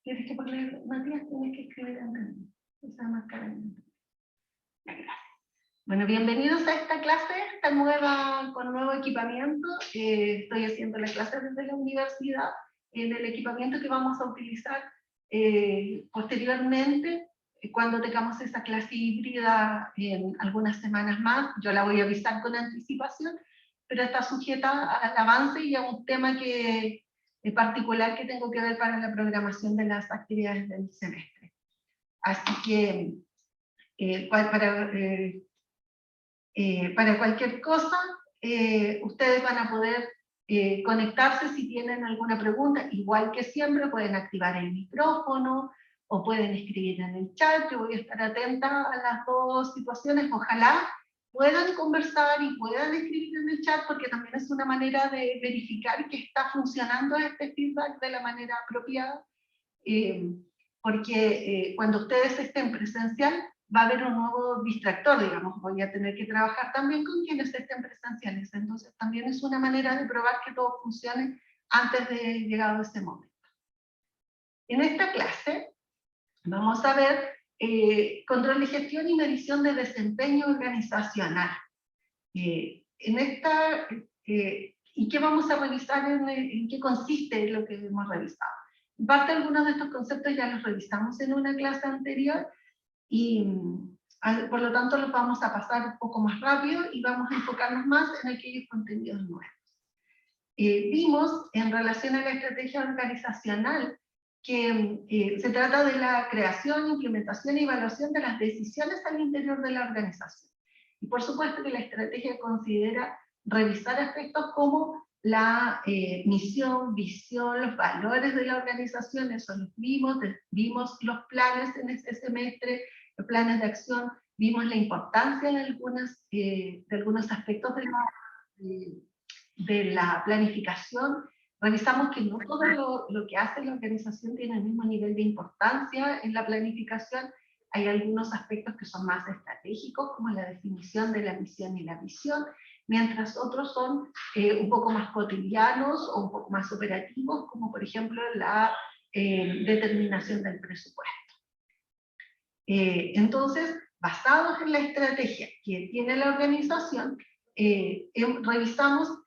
Tienes que poner, Matías, tienes que escribir en esa máscara. Gracias. Bueno, bienvenidos a esta clase, con nuevo equipamiento. Estoy haciendo la clase desde la universidad, en el equipamiento que vamos a utilizar posteriormente, cuando tengamos esa clase híbrida en algunas semanas más. Yo la voy a avisar con anticipación, pero está sujeta al avance y a un tema particular que tengo que ver para la programación de las actividades del semestre. Así que para cualquier cosa, ustedes van a poder conectarse si tienen alguna pregunta. Igual que siempre, pueden activar el micrófono o pueden escribir en el chat. Yo voy a estar atenta a las dos situaciones. Ojalá puedan conversar y puedan escribir en el chat, porque también es una manera de verificar que está funcionando este feedback de la manera apropiada. Porque cuando ustedes estén presencial, va a haber un nuevo distractor, digamos. Voy a tener que trabajar también con quienes estén presenciales. Entonces también es una manera de probar que todo funcione antes de llegado ese momento. En esta clase vamos a ver control de gestión y medición de desempeño organizacional. ¿Y qué vamos a revisar? ¿En qué consiste lo que hemos revisado? En parte, algunos de estos conceptos ya los revisamos en una clase anterior, y por lo tanto los vamos a pasar un poco más rápido y vamos a enfocarnos más en aquellos contenidos nuevos. Vimos en relación a la estrategia organizacional que se trata de la creación, implementación y evaluación de las decisiones al interior de la organización. Y por supuesto que la estrategia considera revisar aspectos como la misión, visión, los valores de la organización. Eso los vimos los planes en este semestre, los planes de acción, vimos la importancia de algunos aspectos de la planificación. Revisamos que no todo lo que hace la organización tiene el mismo nivel de importancia en la planificación. Hay algunos aspectos que son más estratégicos, como la definición de la misión y la visión, mientras otros son un poco más cotidianos o un poco más operativos, como por ejemplo la determinación del presupuesto. Entonces, basados en la estrategia que tiene la organización, revisamos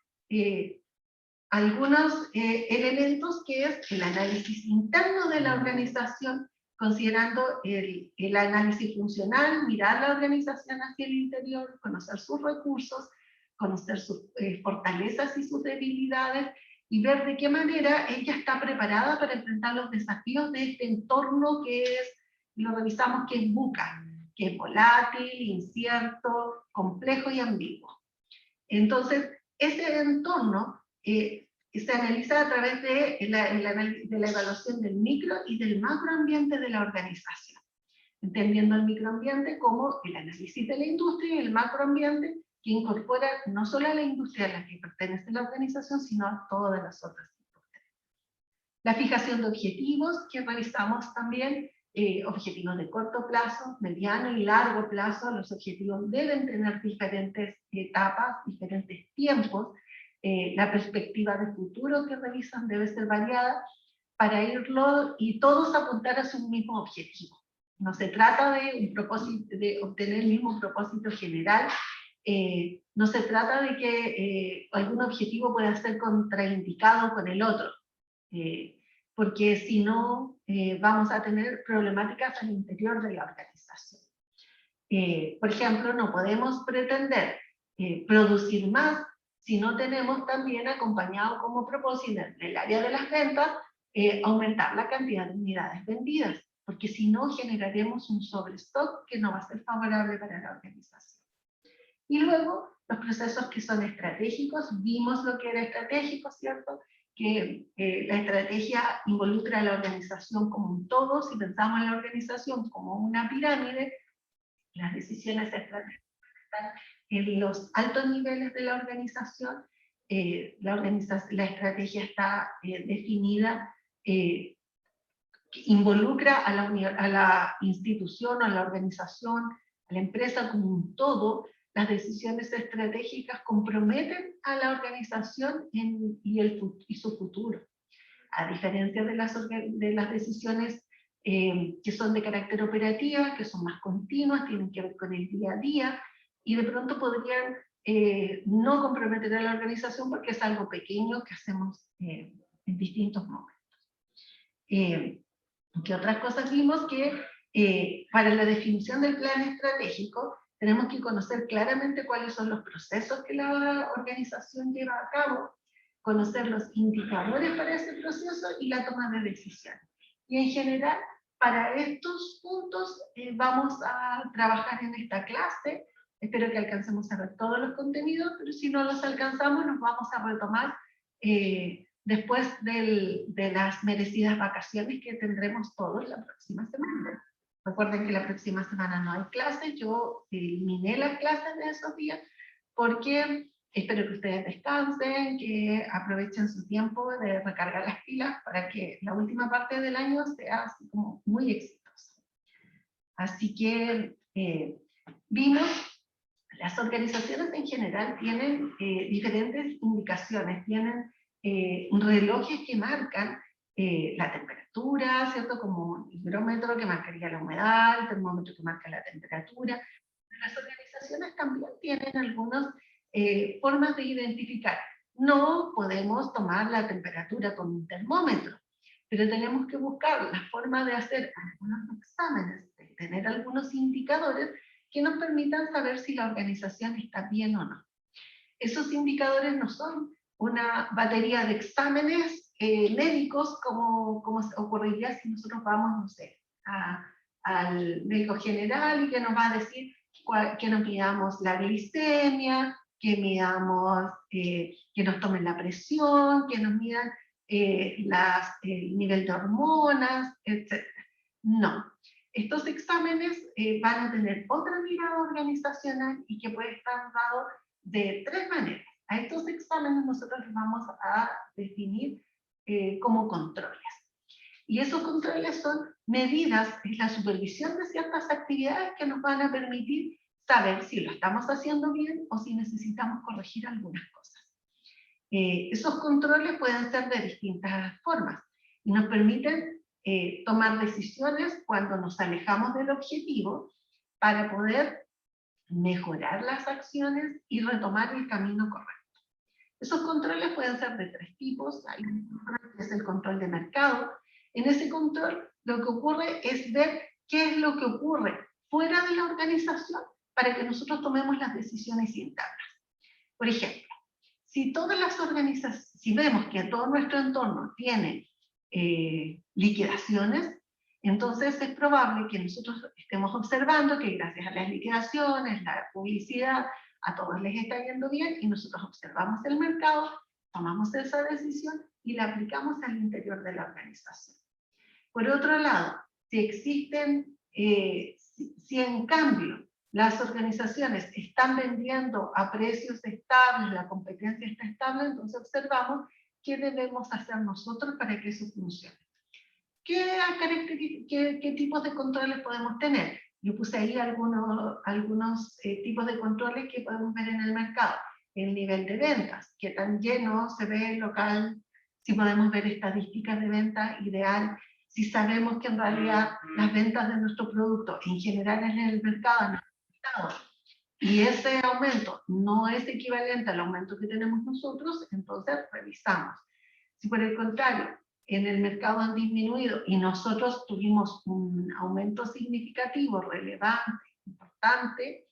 algunos elementos, que es el análisis interno de la organización, considerando el análisis funcional, mirar la organización hacia el interior, conocer sus recursos, conocer sus fortalezas y sus debilidades, y ver de qué manera ella está preparada para enfrentar los desafíos de este entorno lo revisamos, que es VUCA, que es volátil, incierto, complejo y ambiguo. Entonces, ese entorno se analiza a través de la evaluación del micro y del macroambiente de la organización, entendiendo el microambiente como el análisis de la industria, y el macroambiente, que incorpora no solo a la industria a la que pertenece la organización, sino a todas las otras industrias. La fijación de objetivos, que revisamos también, objetivos de corto plazo, mediano y largo plazo. Los objetivos deben tener diferentes etapas, diferentes tiempos. La perspectiva de futuro que revisan debe ser variada para irlo y todos apuntar a su mismo objetivo. No se trata de obtener el mismo propósito general. No se trata de que algún objetivo pueda ser contraindicado con el otro, porque si no vamos a tener problemáticas al interior de la organización. Por ejemplo, no podemos pretender producir más si no tenemos también acompañado como propósito en el área de las ventas aumentar la cantidad de unidades vendidas, porque si no generaremos un sobrestock que no va a ser favorable para la organización. Y luego, los procesos que son estratégicos. Vimos lo que era estratégico, ¿cierto? Que la estrategia involucra a la organización como un todo. Si pensamos en la organización como una pirámide, las decisiones estratégicas están en los altos niveles de la organización. La estrategia está definida, involucra a la institución, a la organización, a la empresa como un todo. Las decisiones estratégicas comprometen a la organización y su futuro. a diferencia de las decisiones que son de carácter operativa, que son más continuas, tienen que ver con el día a día, y de pronto podrían no comprometer a la organización porque es algo pequeño que hacemos en distintos momentos. ¿Qué otras cosas vimos? Que para la definición del plan estratégico tenemos que conocer claramente cuáles son los procesos que la organización lleva a cabo, conocer los indicadores para ese proceso y la toma de decisiones. Y en general, para estos puntos vamos a trabajar en esta clase. Espero que alcancemos a ver todos los contenidos, pero si no los alcanzamos, nos vamos a retomar después de las merecidas vacaciones que tendremos todos la próxima semana. Recuerden que la próxima semana no hay clases, yo eliminé las clases de esos días porque espero que ustedes descansen, que aprovechen su tiempo de recargar las pilas para que la última parte del año sea así como muy exitosa. Así que vimos, las organizaciones en general tienen diferentes indicaciones, tienen relojes que marcan la temperatura, ¿cierto? Como el higrómetro que marcaría la humedad, el termómetro que marca la temperatura. Las organizaciones también tienen algunas formas de identificar. No podemos tomar la temperatura con un termómetro, pero tenemos que buscar la forma de hacer algunos exámenes, de tener algunos indicadores que nos permitan saber si la organización está bien o no. Esos indicadores no son una batería de exámenes médicos como ocurriría si nosotros vamos, no sé, al médico general y que nos va a decir que nos midamos la glicemia, que midamos, que nos tomen la presión, que nos midan el nivel de hormonas, etc. No. Estos exámenes van a tener otra mirada organizacional y que puede estar dado de tres maneras. A estos exámenes nosotros los vamos a definir como controles. Y esos controles son medidas, es la supervisión de ciertas actividades que nos van a permitir saber si lo estamos haciendo bien o si necesitamos corregir algunas cosas. Esos controles pueden ser de distintas formas y nos permiten tomar decisiones cuando nos alejamos del objetivo para poder mejorar las acciones y retomar el camino correcto. Esos controles pueden ser de tres tipos. Hay un control que es el control de mercado. En ese control lo que ocurre es ver qué es lo que ocurre fuera de la organización para que nosotros tomemos las decisiones internas. Por ejemplo, si todas las organizaciones, si vemos que todo nuestro entorno tiene liquidaciones, entonces es probable que nosotros estemos observando que gracias a las liquidaciones, la publicidad, a todos les está yendo bien y nosotros observamos el mercado, tomamos esa decisión y la aplicamos al interior de la organización. Por otro lado, si existen, si en cambio las organizaciones están vendiendo a precios estables, la competencia está estable, entonces observamos qué debemos hacer nosotros para que eso funcione. ¿Qué tipos de controles podemos tener? Yo puse ahí algunos tipos de controles que podemos ver en el mercado. El nivel de ventas, qué tan lleno se ve el local, si podemos ver estadísticas de venta ideal, si sabemos que en realidad las ventas de nuestro producto en general en el mercado y ese aumento no es equivalente al aumento que tenemos nosotros, entonces revisamos. Si por el contrario, en el mercado han disminuido y nosotros tuvimos un aumento significativo, relevante, importante,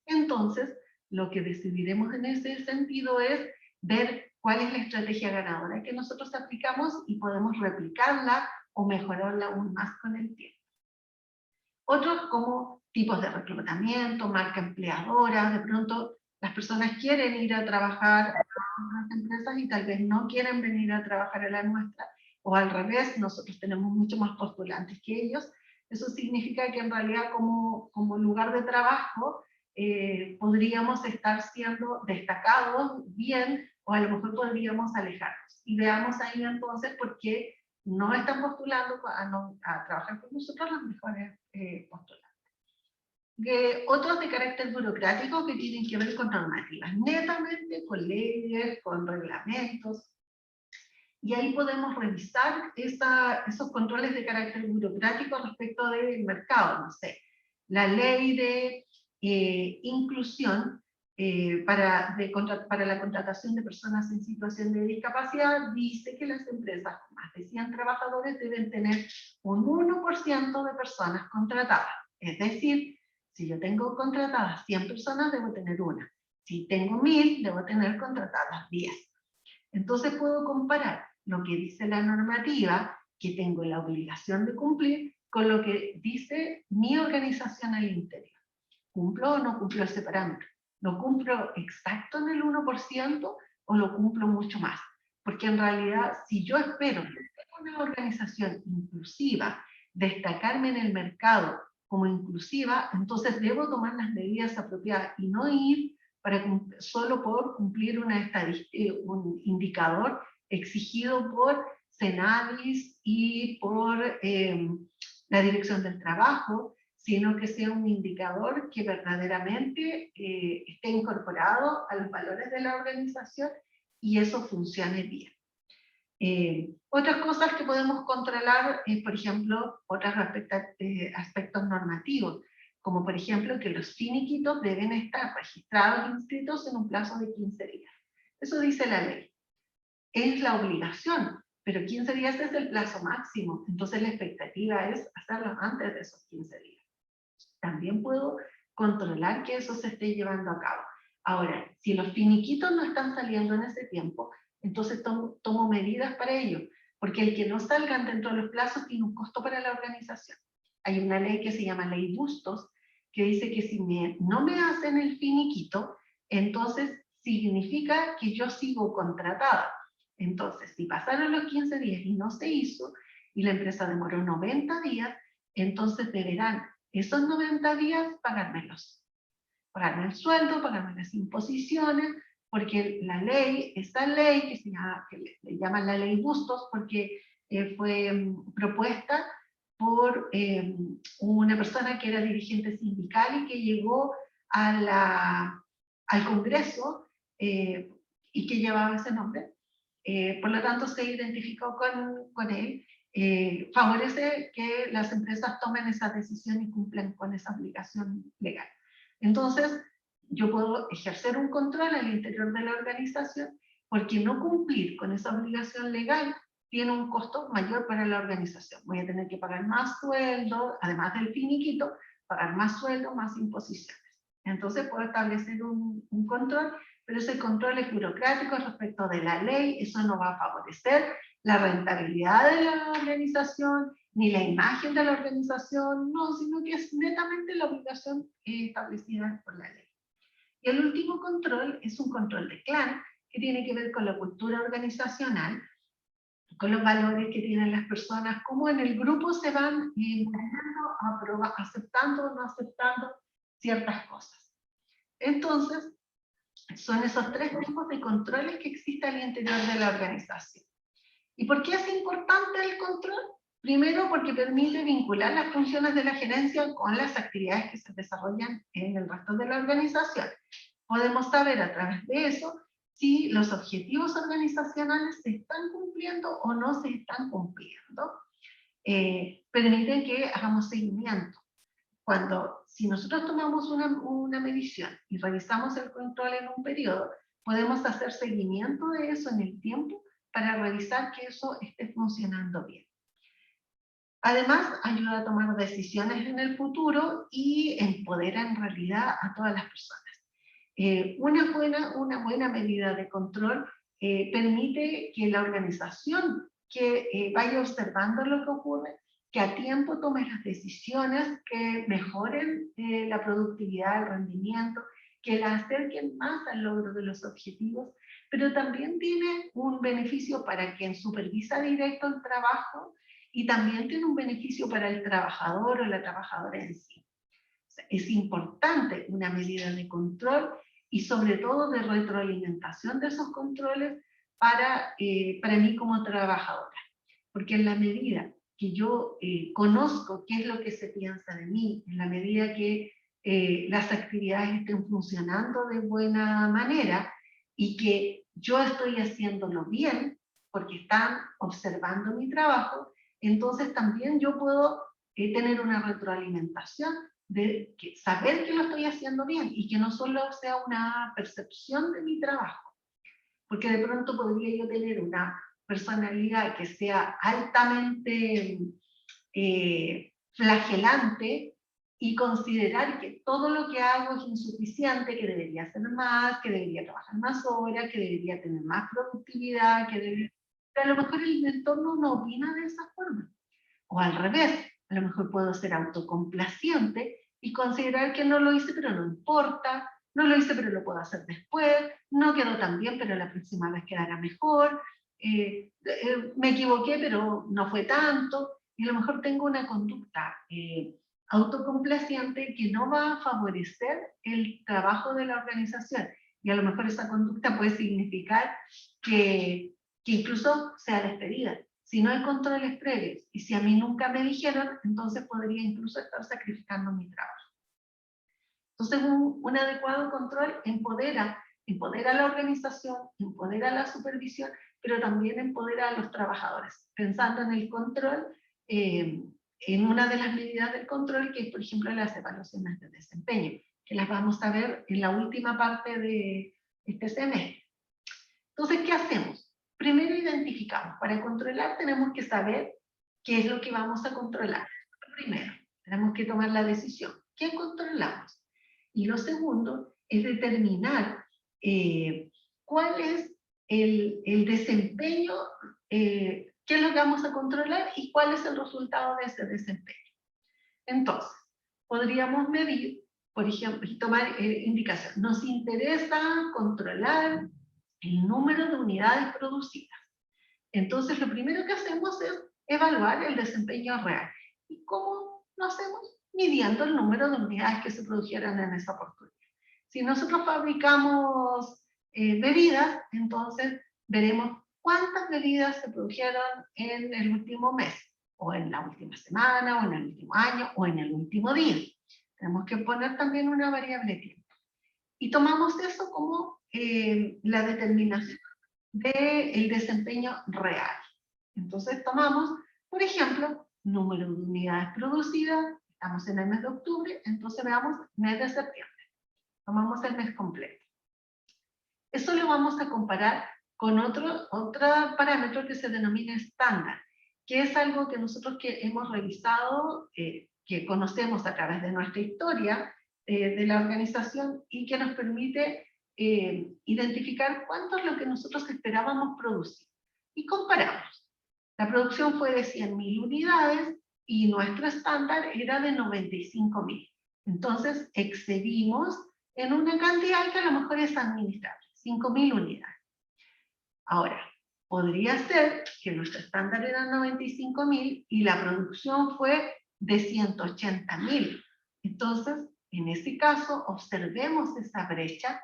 entonces lo que decidiremos en ese sentido es ver cuál es la estrategia ganadora que nosotros aplicamos y podemos replicarla o mejorarla aún más con el tiempo. Otros como tipos de reclutamiento, marca empleadora, de pronto las personas quieren ir a trabajar a otras empresas y tal vez no quieren venir a trabajar a la nuestra, o al revés, nosotros tenemos mucho más postulantes que ellos. Eso significa que en realidad como lugar de trabajo podríamos estar siendo destacados bien, o a lo mejor podríamos alejarnos. Y veamos ahí entonces por qué no están postulando a trabajar con nosotros los mejores postulantes. Otros de carácter burocrático que tienen que ver con normativas, netamente con leyes, con reglamentos. y ahí podemos revisar esos controles de carácter burocrático respecto del mercado, no sé, la ley de inclusión para la contratación de personas en situación de discapacidad dice que las empresas con más de 100 trabajadores deben tener un 1% de personas contratadas. Es decir, si yo tengo contratadas 100 personas, debo tener una. Si tengo 1000, debo tener contratadas 10. Entonces puedo comparar lo que dice la normativa, que tengo la obligación de cumplir, con lo que dice mi organización al interior. ¿Cumplo o no cumplo ese parámetro? ¿Lo cumplo exacto en el 1% o lo cumplo mucho más? Porque en realidad, si yo espero que una organización inclusiva, destacarme en el mercado como inclusiva, entonces debo tomar las medidas apropiadas y no ir solo por cumplir un indicador exigido por Senadis y por la Dirección del Trabajo, sino que sea un indicador que verdaderamente esté incorporado a los valores de la organización y eso funcione bien. Otras cosas que podemos controlar, por ejemplo, otros aspectos normativos, como por ejemplo que los finiquitos deben estar registrados e inscritos en un plazo de 15 días. Eso dice la ley. Es la obligación, pero 15 días es el plazo máximo, entonces la expectativa es hacerlo antes de esos 15 días. También puedo controlar que eso se esté llevando a cabo. Ahora, si los finiquitos no están saliendo en ese tiempo, entonces tomo medidas para ello, porque el que no salgan dentro de los plazos tiene un costo para la organización. Hay una ley que se llama Ley Bustos, que dice que si no me hacen el finiquito, entonces significa que yo sigo contratada. Entonces, si pasaron los 15 días y no se hizo, y la empresa demoró 90 días, entonces deberán esos 90 días pagármelos. Pagarme el sueldo, pagarme las imposiciones, porque la ley, esta ley que le llaman la ley Bustos, porque fue propuesta por una persona que era dirigente sindical y que llegó al Congreso y que llevaba ese nombre. Por lo tanto, se identificó con él. Favorece que las empresas tomen esa decisión y cumplan con esa obligación legal. Entonces, yo puedo ejercer un control al interior de la organización porque no cumplir con esa obligación legal tiene un costo mayor para la organización. Voy a tener que pagar más sueldo, además del finiquito, pagar más sueldo, más imposiciones. Entonces puedo establecer un control, pero ese control es burocrático respecto de la ley, eso no va a favorecer la rentabilidad de la organización, ni la imagen de la organización, no, sino que es netamente la obligación establecida por la ley. Y el último control es un control de clan, que tiene que ver con la cultura organizacional, con los valores que tienen las personas, cómo en el grupo se van aceptando o no aceptando ciertas cosas. Entonces, son esos tres tipos de controles que existen al interior de la organización. ¿Y por qué es importante el control? Primero, porque permite vincular las funciones de la gerencia con las actividades que se desarrollan en el resto de la organización. Podemos saber a través de eso si los objetivos organizacionales se están cumpliendo o no se están cumpliendo. Permite que hagamos seguimiento. Si nosotros tomamos una medición y revisamos el control en un periodo, podemos hacer seguimiento de eso en el tiempo para revisar que eso esté funcionando bien. Además, ayuda a tomar decisiones en el futuro y empodera en realidad a todas las personas. Una buena medida de control permite que la organización que vaya observando lo que ocurre, que a tiempo tome las decisiones que mejoren la productividad, el rendimiento, que la acerquen más al logro de los objetivos, pero también tiene un beneficio para quien supervisa directo el trabajo y también tiene un beneficio para el trabajador o la trabajadora en sí. O sea, es importante una medida de control y sobre todo de retroalimentación de esos controles para mí como trabajadora. Porque en la medida que yo conozco qué es lo que se piensa de mí, en la medida que las actividades estén funcionando de buena manera y que yo estoy haciéndolo bien, porque están observando mi trabajo, entonces también yo puedo tener una retroalimentación de saber que lo estoy haciendo bien y que no solo sea una percepción de mi trabajo, porque de pronto podría yo tener una personalidad que sea altamente flagelante y considerar que todo lo que hago es insuficiente, que debería hacer más, que debería trabajar más horas, que debería tener más productividad, que debería... Pero a lo mejor el entorno no opina de esa forma. O al revés, a lo mejor puedo ser autocomplaciente y considerar que no lo hice, pero no importa, no lo hice, pero lo puedo hacer después, no quedó tan bien, pero la próxima vez quedará mejor, me equivoqué, pero no fue tanto, y a lo mejor tengo una conducta autocomplaciente que no va a favorecer el trabajo de la organización. Y a lo mejor esa conducta puede significar que incluso sea despedida. Si no hay controles previos y si a mí nunca me dijeron, entonces podría incluso estar sacrificando mi trabajo. Entonces un adecuado control empodera a la organización, empodera a la supervisión, pero también empodera a los trabajadores. Pensando en el control, en una de las medidas del control, que es por ejemplo las evaluaciones de desempeño, que las vamos a ver en la última parte de este semestre. Entonces, ¿qué hacemos? Primero identificamos. Para controlar tenemos que saber qué es lo que vamos a controlar. Primero, tenemos que tomar la decisión. ¿Qué controlamos? Y lo segundo es determinar cuál es el desempeño, qué es lo que vamos a controlar y cuál es el resultado de ese desempeño. Entonces, podríamos medir, por ejemplo, y tomar indicación. Nos interesa controlar el número de unidades producidas. Entonces, lo primero que hacemos es evaluar el desempeño real. ¿Y cómo lo hacemos? Midiendo el número de unidades que se produjeron en esa oportunidad. Si nosotros fabricamos bebidas, entonces veremos cuántas bebidas se produjeron en el último mes, o en la última semana, o en el último año, o en el último día. Tenemos que poner también una variable tiempo. Y tomamos eso como la determinación del desempeño real. Entonces tomamos, por ejemplo, número de unidades producidas, estamos en el mes de octubre, entonces veamos mes de septiembre, tomamos el mes completo. Eso lo vamos a comparar con otro parámetro que se denomina estándar, que es algo que nosotros que hemos revisado, que conocemos a través de nuestra historia de la organización y que nos permite identificar cuánto es lo que nosotros esperábamos producir. Y comparamos. La producción fue de 100.000 unidades y nuestro estándar era de 95.000. Entonces excedimos en una cantidad que a lo mejor es administrable, 5.000 unidades. Ahora, podría ser que nuestro estándar era 95.000 y la producción fue de 180.000. Entonces, en ese caso, observemos esa brecha,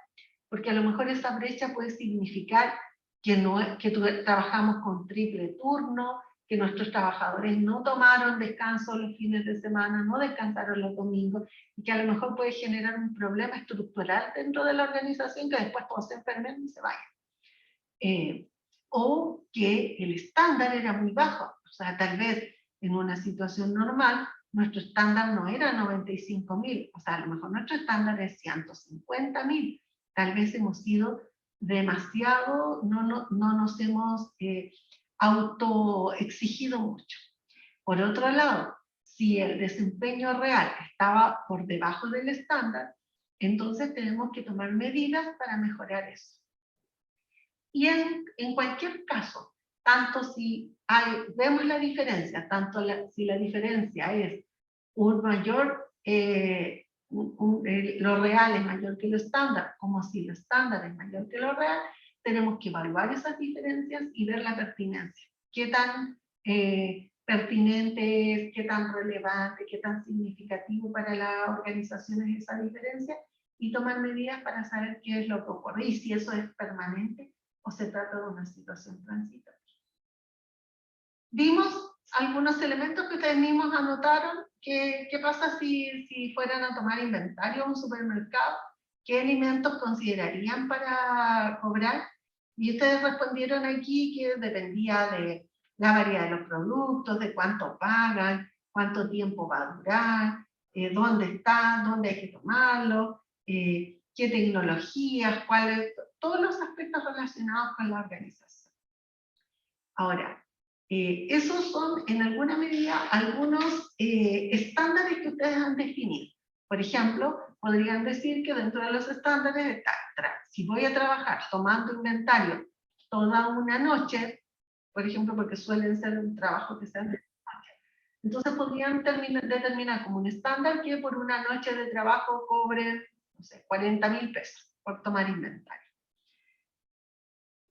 porque a lo mejor esa brecha puede significar que trabajamos con triple turno, que nuestros trabajadores no tomaron descanso los fines de semana, no descansaron los domingos, y que a lo mejor puede generar un problema estructural dentro de la organización que después todos se enfermen y se vayan. O que el estándar era muy bajo, o sea, tal vez en una situación normal nuestro estándar no era 95.000, o sea, a lo mejor nuestro estándar es 150.000, tal vez hemos sido demasiado, no nos hemos autoexigido mucho. Por otro lado, si el desempeño real estaba por debajo del estándar, entonces tenemos que tomar medidas para mejorar eso. Y en cualquier caso, tanto si vemos la diferencia, tanto si la diferencia es un mayor, lo real es mayor que lo estándar, como si lo estándar es mayor que lo real, tenemos que evaluar esas diferencias y ver la pertinencia. ¿Qué tan pertinente es, qué tan relevante, qué tan significativo para la organización es esa diferencia? Y tomar medidas para saber qué es lo que ocurre y si eso es permanente o se trata de una situación transitoria. Vimos algunos elementos que ustedes mismos anotaron. ¿Qué pasa si fueran a tomar inventario a un supermercado? ¿Qué alimentos considerarían para cobrar? Y ustedes respondieron aquí que dependía de la variedad de los productos, de cuánto pagan, cuánto tiempo va a durar, dónde está, dónde hay que tomarlo, qué tecnologías, cuáles, todos los aspectos relacionados con la organización. Ahora, esos son en alguna medida algunos estándares que ustedes han definido. Por ejemplo, podrían decir que dentro de los estándares está, si voy a trabajar tomando inventario toda una noche, por ejemplo, porque suelen ser un trabajo que se hace, entonces podrían determinar como un estándar que por una noche de trabajo cobren, no sé, 40.000 pesos por tomar inventario.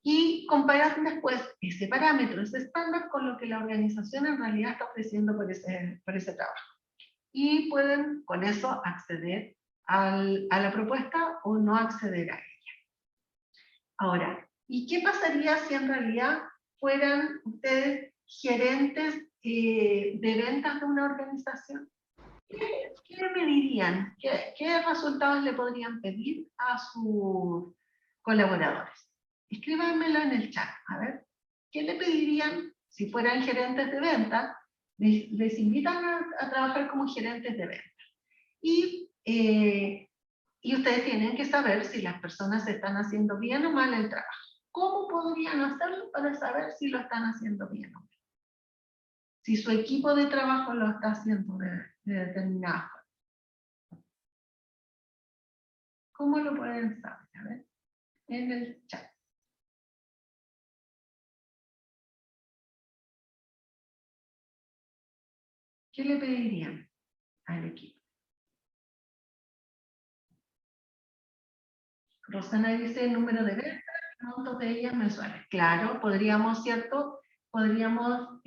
Y comparar después ese parámetro, ese estándar, con lo que la organización en realidad está ofreciendo por ese trabajo. Y pueden con eso acceder a la propuesta o no acceder a ella. Ahora, ¿y qué pasaría si en realidad fueran ustedes gerentes de ventas de una organización? ¿Qué me dirían? ¿Qué resultados le podrían pedir a sus colaboradores? Escríbanmelo en el chat, a ver. ¿Qué le pedirían si fueran gerentes de venta? Les invitan a trabajar como gerentes de venta. Y ustedes tienen que saber si las personas están haciendo bien o mal el trabajo. ¿Cómo podrían hacerlo para saber si lo están haciendo bien o mal? Si su equipo de trabajo lo está haciendo de determinada forma. ¿Cómo lo pueden saber? A ver, en el chat. ¿Qué le pedirían al equipo? Rosana dice número de ventas, montos de ellas mensuales. Claro, podríamos, ¿cierto? Podríamos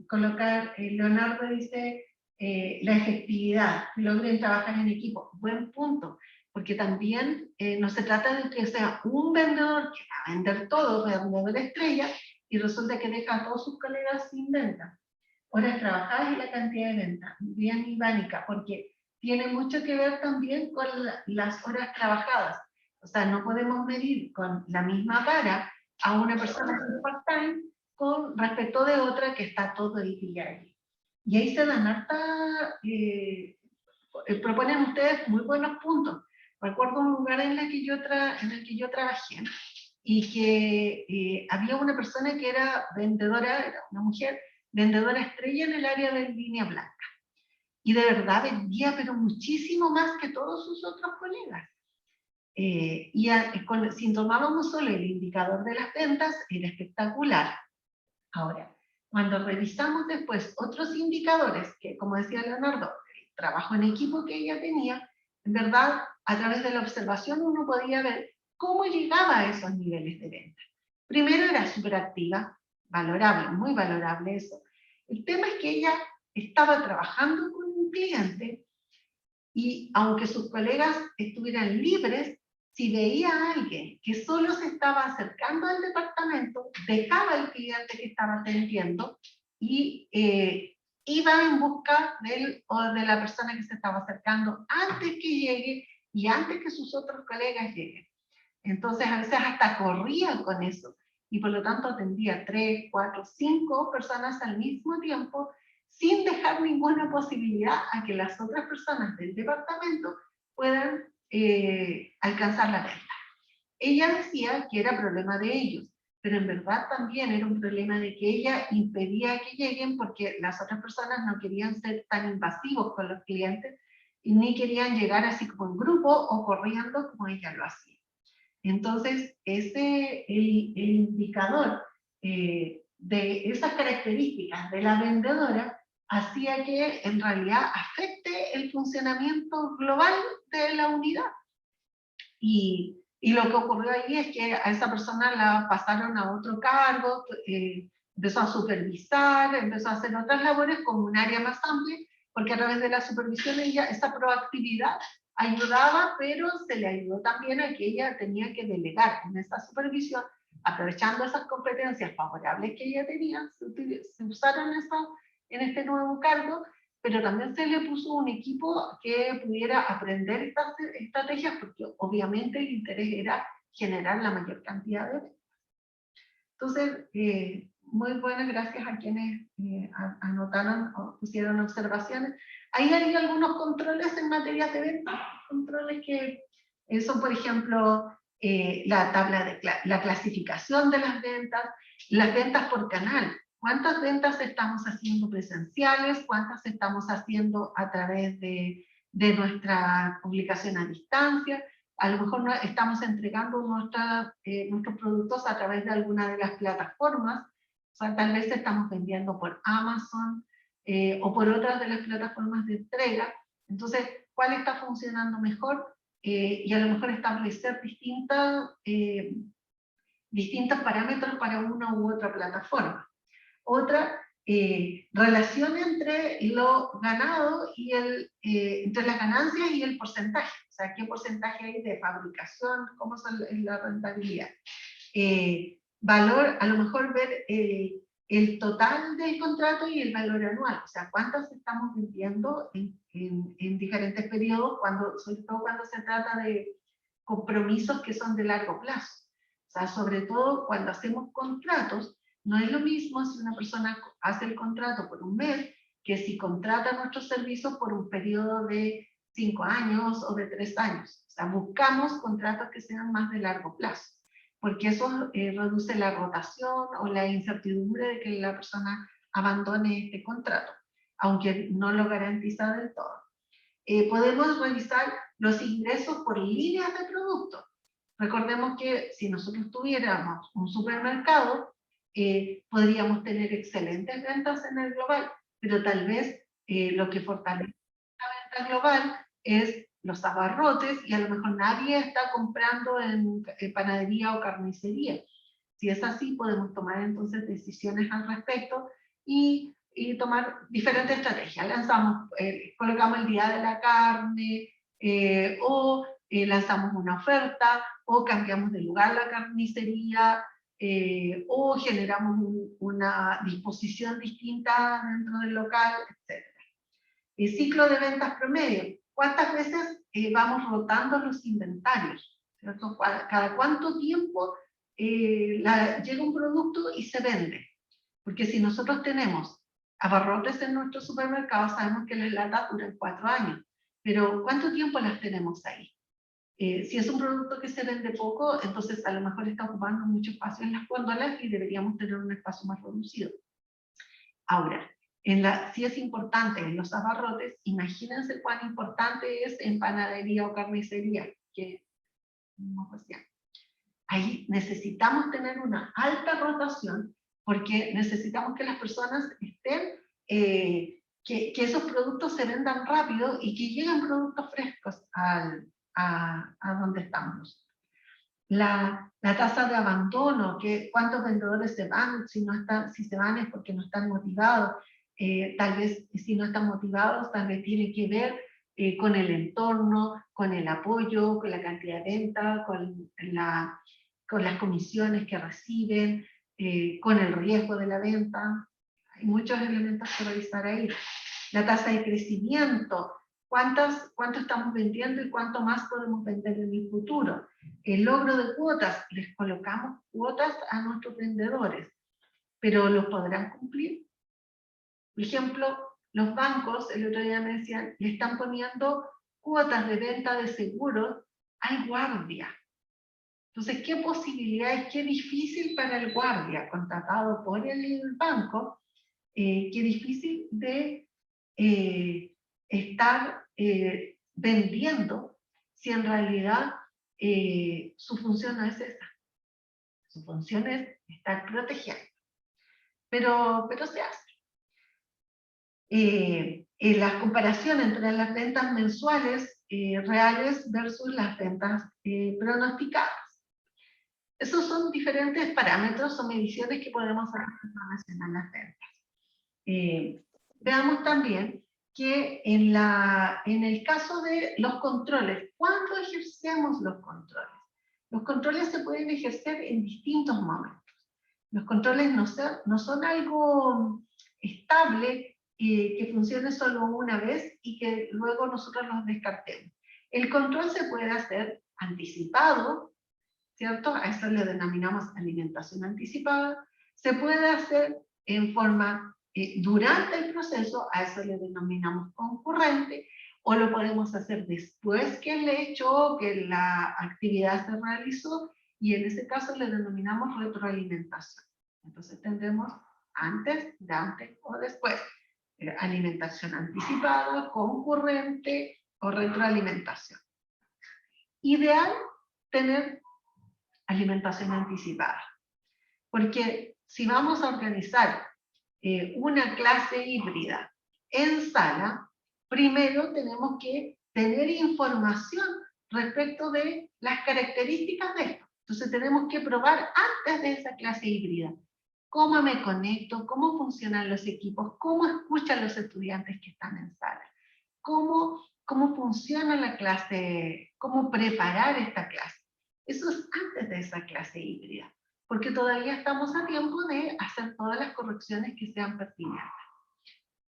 colocar, Leonardo dice, la efectividad, logren trabajar en equipo. Buen punto, porque también no se trata de que sea un vendedor que va a vender todo, vendedor estrella, y resulta que deja a todos sus colegas sin venta. Horas trabajadas y la cantidad de ventas. Bien, Ivánica, porque tiene mucho que ver también con las horas trabajadas. O sea, no podemos medir con la misma vara a una persona que es part-time con respecto de otra que está todo el día allí. Y ahí se dan harta, proponen ustedes muy buenos puntos. Recuerdo un lugar en el que yo trabajé y que había una persona que era vendedora, era una mujer, vendedora estrella en el área de línea blanca. Y de verdad vendía, pero muchísimo más que todos sus otros colegas. Si tomábamos solo el indicador de las ventas, era espectacular. Ahora, cuando revisamos después otros indicadores, que como decía Leonardo, el trabajo en equipo que ella tenía, en verdad, a través de la observación uno podía ver cómo llegaba a esos niveles de venta. Primero era súper activa, valorable, muy valorable eso. El tema es que ella estaba trabajando con un cliente y aunque sus colegas estuvieran libres, si veía a alguien que solo se estaba acercando al departamento, dejaba al cliente que estaba atendiendo y iba en busca de él o de la persona que se estaba acercando antes que llegue y antes que sus otros colegas lleguen. Entonces a veces hasta corría con eso y por lo tanto atendía 3, 4, 5 personas al mismo tiempo sin dejar ninguna posibilidad a que las otras personas del departamento puedan alcanzar la venta. Ella decía que era problema de ellos, pero en verdad también era un problema de que ella impedía que lleguen porque las otras personas no querían ser tan invasivos con los clientes y ni querían llegar así como en grupo o corriendo como ella lo hacía. Entonces, el indicador de esas características de la vendedora hacía que en realidad afecte el funcionamiento global de la unidad. Y lo que ocurrió ahí es que a esa persona la pasaron a otro cargo, empezó a supervisar, empezó a hacer otras labores como un área más amplia, porque a través de la supervisión ella, esa proactividad ayudaba, pero se le ayudó también a que ella tenía que delegar en esa supervisión, aprovechando esas competencias favorables que ella tenía, se usaron eso en este nuevo cargo, pero también se le puso un equipo que pudiera aprender estas estrategias, porque obviamente el interés era generar la mayor cantidad de ventas. Entonces, muy buenas, gracias a quienes anotaron o pusieron observaciones. Ahí hay algunos controles en materia de venta, controles que son, por ejemplo, la tabla de la clasificación de las ventas por canal. ¿Cuántas ventas estamos haciendo presenciales? ¿Cuántas estamos haciendo a través de nuestra publicación a distancia? A lo mejor estamos entregando nuestros productos a través de alguna de las plataformas. O sea, tal vez estamos vendiendo por Amazon o por otras de las plataformas de entrega. Entonces, ¿cuál está funcionando mejor? Y a lo mejor establecer distintos parámetros para una u otra plataforma. Otra, relación entre lo ganado y entre las ganancias y el porcentaje. O sea, ¿qué porcentaje hay de fabricación? ¿Cómo es la rentabilidad? Valor, a lo mejor ver el total del contrato y el valor anual. O sea, ¿cuántas estamos vendiendo en diferentes periodos, sobre todo cuando se trata de compromisos que son de largo plazo? O sea, sobre todo cuando hacemos contratos, no es lo mismo si una persona hace el contrato por un mes que si contrata nuestros servicios por un periodo de 5 años o de 3 años. O sea, buscamos contratos que sean más de largo plazo, porque eso reduce la rotación o la incertidumbre de que la persona abandone este contrato, aunque no lo garantiza del todo. Podemos revisar los ingresos por líneas de producto. Recordemos que si nosotros tuviéramos un supermercado, podríamos tener excelentes ventas en el global, pero tal vez lo que fortalece la venta global es los abarrotes y a lo mejor nadie está comprando en panadería o carnicería. Si es así, podemos tomar entonces decisiones al respecto y tomar diferentes estrategias. Colocamos el día de la carne o lanzamos una oferta o cambiamos de lugar la carnicería o generamos una disposición distinta dentro del local, etc. El ciclo de ventas promedio. ¿Cuántas veces vamos rotando los inventarios? ¿Cierto? ¿Cada cuánto tiempo llega un producto y se vende? Porque si nosotros tenemos abarrotes en nuestro supermercado, sabemos que las latas duran 4 años. Pero ¿cuánto tiempo las tenemos ahí? Si es un producto que se vende poco, entonces a lo mejor está ocupando mucho espacio en las góndolas y deberíamos tener un espacio más reducido. Ahora, si es importante en los abarrotes, imagínense cuán importante es en panadería o carnicería, que no pues ya. Ahí necesitamos tener una alta rotación porque necesitamos que las personas estén, que esos productos se vendan rápido y que lleguen productos frescos a donde estamos. La tasa de abandono, cuántos vendedores se van, si se van es porque no están motivados. Tal vez si no están motivados, tal vez tiene que ver con el entorno, con el apoyo, con la cantidad de venta, con las comisiones que reciben, con el riesgo de la venta. Hay muchos elementos que revisar ahí. La tasa de crecimiento, cuánto estamos vendiendo y cuánto más podemos vender en el futuro. El logro de cuotas, les colocamos cuotas a nuestros vendedores, pero ¿los podrán cumplir? Por ejemplo, los bancos, el otro día me decían, le están poniendo cuotas de venta de seguros al guardia. Entonces, ¿qué posibilidades, qué difícil para el guardia contratado por el banco, qué difícil de estar vendiendo si en realidad su función no es esa. Su función es estar protegiendo. Pero se hace. La comparación entre las ventas mensuales reales versus las ventas pronosticadas. Esos son diferentes parámetros o mediciones que podemos hacer en relación a las ventas. Veamos también que en el caso de los controles, ¿cuándo ejercemos los controles? Los controles se pueden ejercer en distintos momentos. Los controles no son algo estable que funcione solo una vez y que luego nosotros los descartemos. El control se puede hacer anticipado, ¿cierto? A eso le denominamos alimentación anticipada. Se puede hacer en forma durante el proceso, a eso le denominamos concurrente, o lo podemos hacer después que el hecho, que la actividad se realizó, y en ese caso le denominamos retroalimentación. Entonces tendremos antes, durante o después. Alimentación anticipada, concurrente o retroalimentación. Ideal tener alimentación anticipada, porque si vamos a organizar una clase híbrida en sala, primero tenemos que tener información respecto de las características de esto. Entonces tenemos que probar antes de esa clase híbrida cómo me conecto, cómo funcionan los equipos, cómo escuchan los estudiantes que están en sala, cómo funciona la clase, cómo preparar esta clase. Eso es antes de esa clase híbrida, porque todavía estamos a tiempo de hacer todas las correcciones que sean pertinentes.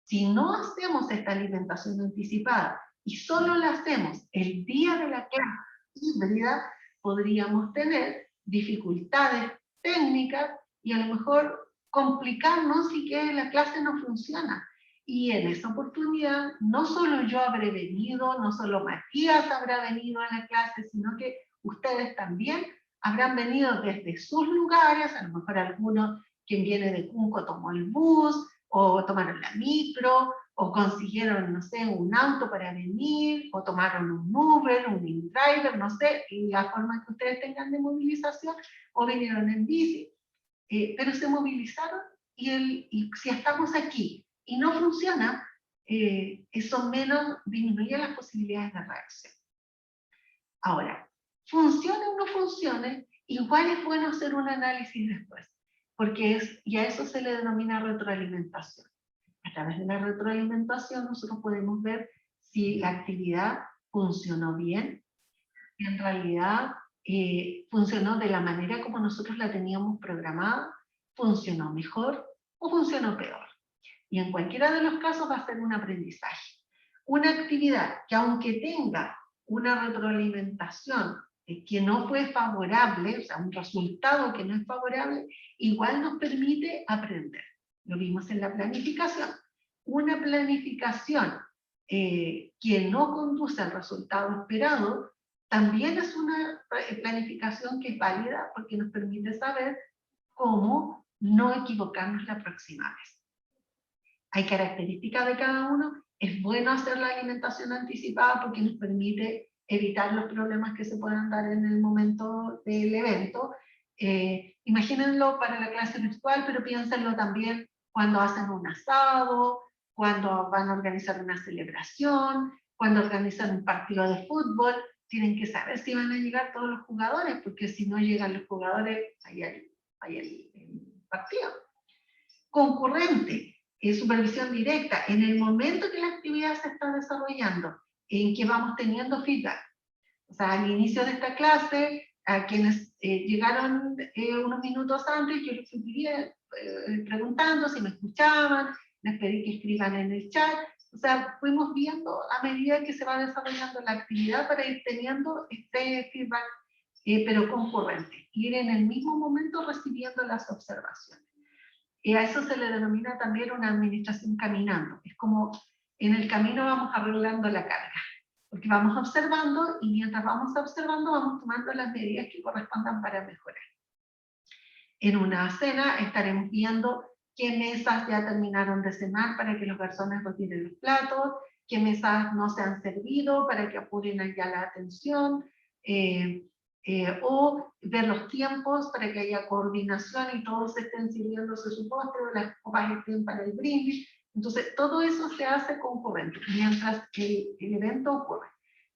Si no hacemos esta alimentación anticipada y solo la hacemos el día de la clase híbrida, podríamos tener dificultades técnicas y a lo mejor complicarnos y que la clase no funciona. Y en esa oportunidad, no solo yo habré venido, no solo Matías habrá venido a la clase, sino que ustedes también habrán venido desde sus lugares, a lo mejor alguno quien viene de Cunco tomó el bus, o tomaron la micro, o consiguieron, no sé, un auto para venir, o tomaron un Uber, un InDriver, no sé, la forma que ustedes tengan de movilización, o vinieron en bici, pero se movilizaron y si estamos aquí y no funciona, eso menos disminuye las posibilidades de reacción. Ahora, funcione o no funcione, igual es bueno hacer un análisis después, porque y a eso se le denomina retroalimentación. A través de la retroalimentación nosotros podemos ver si la actividad funcionó bien, si en realidad funcionó de la manera como nosotros la teníamos programada, funcionó mejor o funcionó peor. Y en cualquiera de los casos va a ser un aprendizaje. Una actividad que aunque tenga una retroalimentación que no fue favorable, o sea, un resultado que no es favorable, igual nos permite aprender. Lo vimos en la planificación. Una planificación que no conduce al resultado esperado, también es una planificación que es válida porque nos permite saber cómo no equivocarnos la próxima vez. Hay características de cada uno. Es bueno hacer la alimentación anticipada porque nos permite evitar los problemas que se puedan dar en el momento del evento. Imagínenlo para la clase virtual, pero piénsenlo también cuando hacen un asado, cuando van a organizar una celebración, cuando organizan un partido de fútbol. Tienen que saber si van a llegar todos los jugadores, porque si no llegan los jugadores, hay el partido. Concurrente. Supervisión directa, en el momento que la actividad se está desarrollando, en que vamos teniendo feedback. O sea, al inicio de esta clase, a quienes llegaron unos minutos antes, yo les fui preguntando si me escuchaban, les pedí que escriban en el chat. O sea, fuimos viendo a medida que se va desarrollando la actividad para ir teniendo este feedback, pero concurrente. Ir en el mismo momento recibiendo las observaciones. Y a eso se le denomina también una administración caminando. Es como en el camino vamos arreglando la carga, porque vamos observando y mientras vamos observando vamos tomando las medidas que correspondan para mejorar. En una cena estaremos viendo qué mesas ya terminaron de cenar para que los garzones retiren los platos, qué mesas no se han servido para que apuren allá la atención, o ver los tiempos para que haya coordinación y todos estén sirviéndose su postre, las copas estén para el brindis. Entonces, todo eso se hace concurrente mientras el evento ocurre.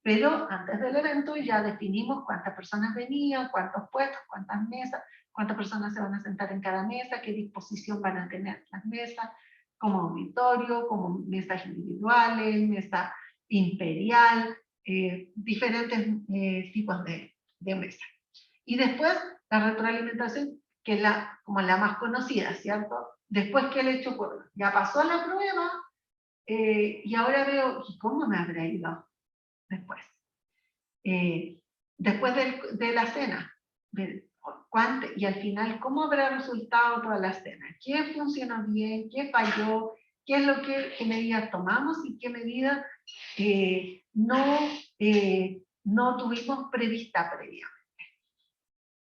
Pero antes del evento ya definimos cuántas personas venían, cuántos puestos, cuántas mesas, cuántas personas se van a sentar en cada mesa, qué disposición van a tener las mesas, como auditorio, como mesas individuales, mesa imperial, diferentes tipos de mesa. Y después la retroalimentación, que es como la más conocida, ¿cierto? Después que el hecho ocurre, ya pasó la prueba, y ahora veo, ¿y cómo me habrá ido después? Después de la cena, y al final, ¿cómo habrá resultado toda la cena? ¿Qué funcionó bien? ¿Qué falló? ¿Qué es lo qué medidas tomamos y qué medidas no tuvimos prevista previamente?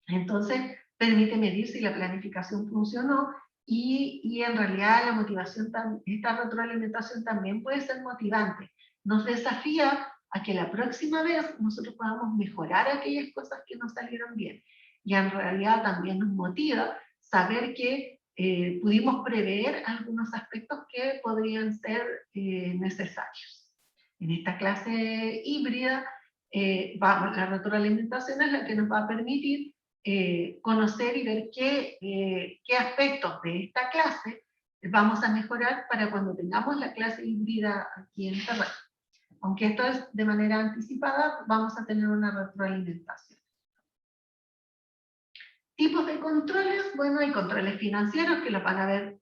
Entonces, permite medir si la planificación funcionó y en realidad la motivación, esta retroalimentación también puede ser motivante. Nos desafía a que la próxima vez nosotros podamos mejorar aquellas cosas que nos salieron bien. Y en realidad también nos motiva saber que pudimos prever algunos aspectos que podrían ser necesarios. En esta clase híbrida, la retroalimentación es la que nos va a permitir conocer y ver qué aspectos de esta clase vamos a mejorar para cuando tengamos la clase híbrida aquí en Terreno. Aunque esto es de manera anticipada, vamos a tener una retroalimentación. Tipos de controles, bueno, hay controles financieros que los van a ver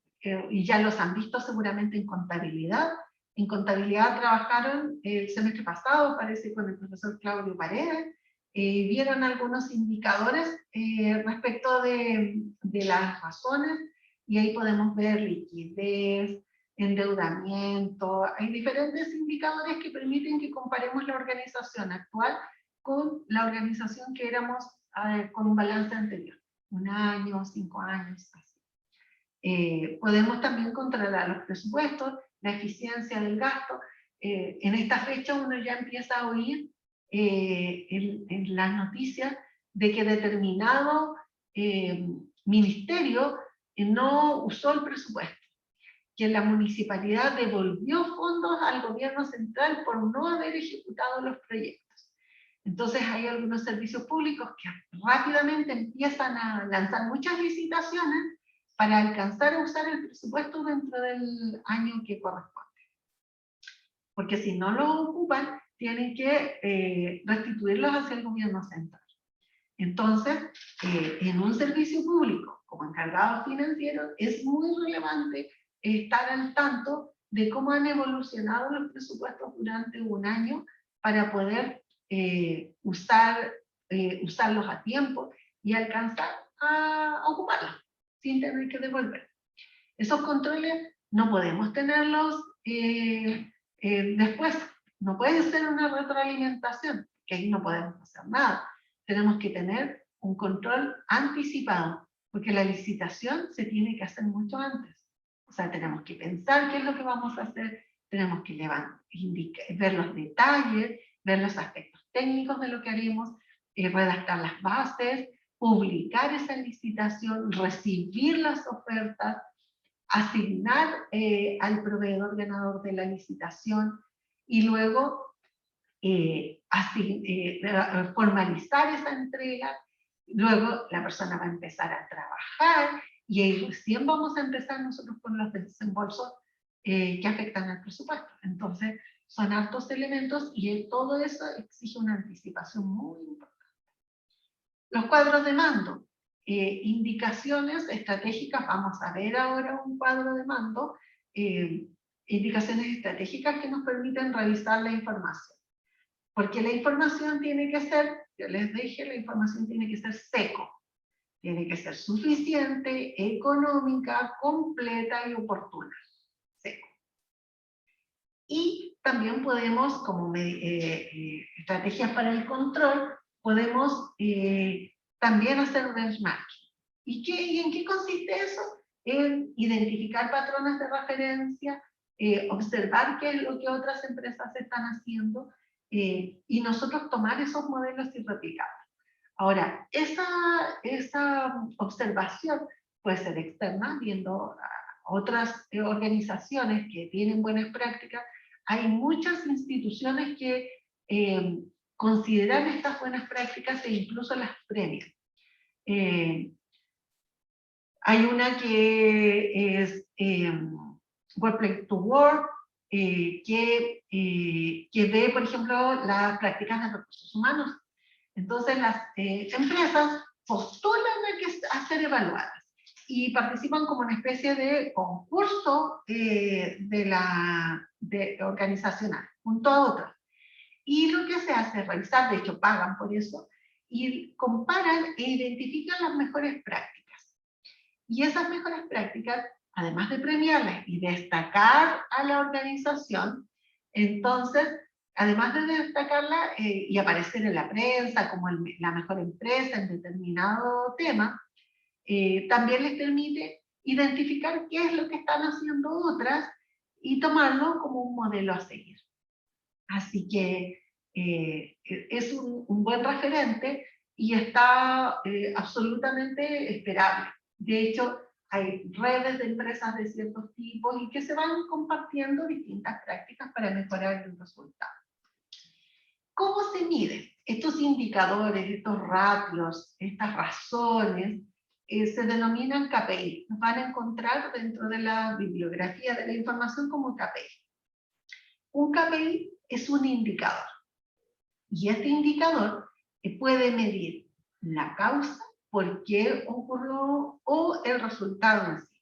y ya los han visto seguramente en contabilidad. En contabilidad trabajaron el semestre pasado, parece, con el profesor Claudio Paredes, vieron algunos indicadores respecto de las razones, y ahí podemos ver liquidez, endeudamiento, hay diferentes indicadores que permiten que comparemos la organización actual con la organización que éramos con un balance anterior, 1 año, 5 años, así. Podemos también controlar los presupuestos, la eficiencia del gasto. En esta fecha uno ya empieza a oír en las noticias de que determinado ministerio no usó el presupuesto, que la municipalidad devolvió fondos al gobierno central por no haber ejecutado los proyectos. Entonces hay algunos servicios públicos que rápidamente empiezan a lanzar muchas licitaciones para alcanzar a usar el presupuesto dentro del año que corresponde. Porque si no lo ocupan, tienen que restituirlos hacia el gobierno central. Entonces, en un servicio público como encargado financiero, es muy relevante estar al tanto de cómo han evolucionado los presupuestos durante un año para poder usarlos a tiempo y alcanzar a ocuparlos sin tener que devolver. Esos controles no podemos tenerlos después, no puede ser una retroalimentación, que ahí no podemos hacer nada. Tenemos que tener un control anticipado, porque la licitación se tiene que hacer mucho antes. O sea, tenemos que pensar qué es lo que vamos a hacer, tenemos que ver los detalles, ver los aspectos técnicos de lo que haremos, redactar las bases, publicar esa licitación, recibir las ofertas, asignar al proveedor ganador de la licitación y luego formalizar esa entrega. Luego la persona va a empezar a trabajar y ahí recién vamos a empezar nosotros con los desembolsos que afectan al presupuesto. Entonces son altos elementos y todo eso exige una anticipación muy importante. Los cuadros de mando. Indicaciones estratégicas, vamos a ver ahora un cuadro de mando, indicaciones estratégicas que nos permiten revisar la información. Porque la información tiene que ser, yo les dije, la información tiene que ser seco, tiene que ser suficiente, económica, completa y oportuna. Seco. Y también podemos, como estrategias para el control, podemos también hacer benchmarking. ¿Y en qué consiste eso? En identificar patrones de referencia, observar qué es lo que otras empresas están haciendo y nosotros tomar esos modelos y replicarlos. Ahora, esa observación puede ser externa, viendo a otras organizaciones que tienen buenas prácticas. Hay muchas instituciones que consideran estas buenas prácticas e incluso las premian. Hay una que es Workplace to Work, que ve, por ejemplo, las prácticas de recursos humanos. Entonces las empresas postulan a ser evaluadas y participan como una especie de concurso organizacional, junto a otras. Y lo que se hace es revisar, de hecho pagan por eso, y comparan e identifican las mejores prácticas. Y esas mejores prácticas, además de premiarlas y destacar a la organización, entonces, además de destacarla y aparecer en la prensa como la mejor empresa en determinado tema, también les permite identificar qué es lo que están haciendo otras y tomarlo como un modelo a seguir. Así que es un buen referente y está absolutamente esperable. De hecho, hay redes de empresas de ciertos tipos y que se van compartiendo distintas prácticas para mejorar el resultado. ¿Cómo se miden? Estos indicadores, estos ratios, estas razones, se denominan KPI. Nos van a encontrar dentro de la bibliografía de la información como KPI. Un KPI es un indicador. Y este indicador puede medir la causa, por qué ocurrió, o el resultado en sí.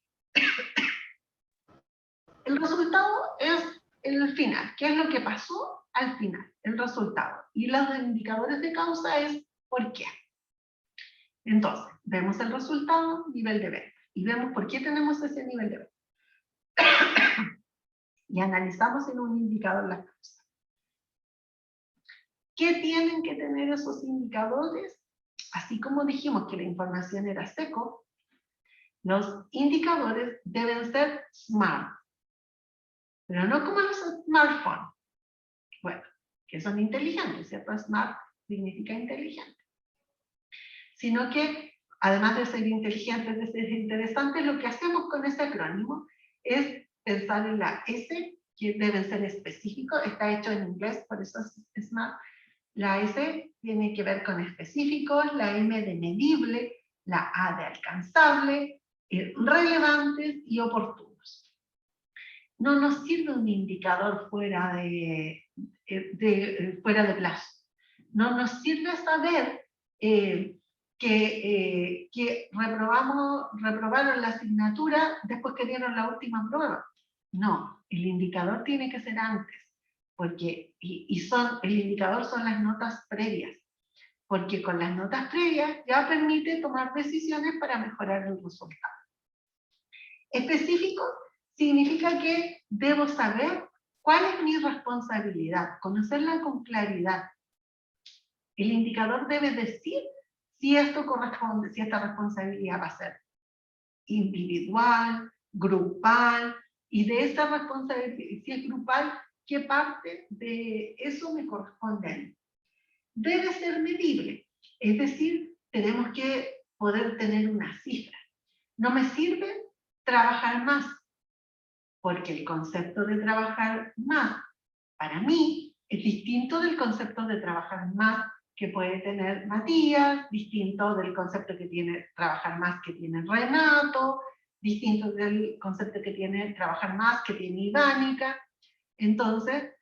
El resultado es el final. ¿Qué es lo que pasó al final? El resultado. Y los indicadores de causa es por qué. Entonces, vemos el resultado, nivel de venta. Y vemos por qué tenemos ese nivel de venta. Y analizamos en un indicador la causa. ¿Qué tienen que tener esos indicadores? Así como dijimos que la información era seco, los indicadores deben ser SMART. Pero no como los smartphones. Bueno, que son inteligentes, ¿cierto? SMART significa inteligente. Sino que, además de ser inteligentes, de ser interesantes, lo que hacemos con ese acrónimo es pensar en la S, que deben ser específicos, está hecho en inglés, por eso es SMART. La S tiene que ver con específicos, la M de medible, la A de alcanzable, relevantes y oportunos. No nos sirve un indicador fuera de plazo. No nos sirve saber que reprobaron la asignatura después que dieron la última prueba. No, el indicador tiene que ser antes, porque el indicador son las notas previas, porque con las notas previas ya permite tomar decisiones para mejorar el resultado. Específico significa que debo saber cuál es mi responsabilidad, conocerla con claridad. El indicador debe decir si esto corresponde, si esta responsabilidad va a ser individual, grupal, y de esa responsabilidad, si es grupal, ¿qué parte de eso me corresponde a mí? Debe ser medible, es decir, tenemos que poder tener una cifra. No me sirve trabajar más, porque el concepto de trabajar más, para mí, es distinto del concepto de trabajar más que puede tener Matías, distinto del concepto que tiene trabajar más que tiene Renato, distinto del concepto que tiene trabajar más que tiene Ivánica. Entonces,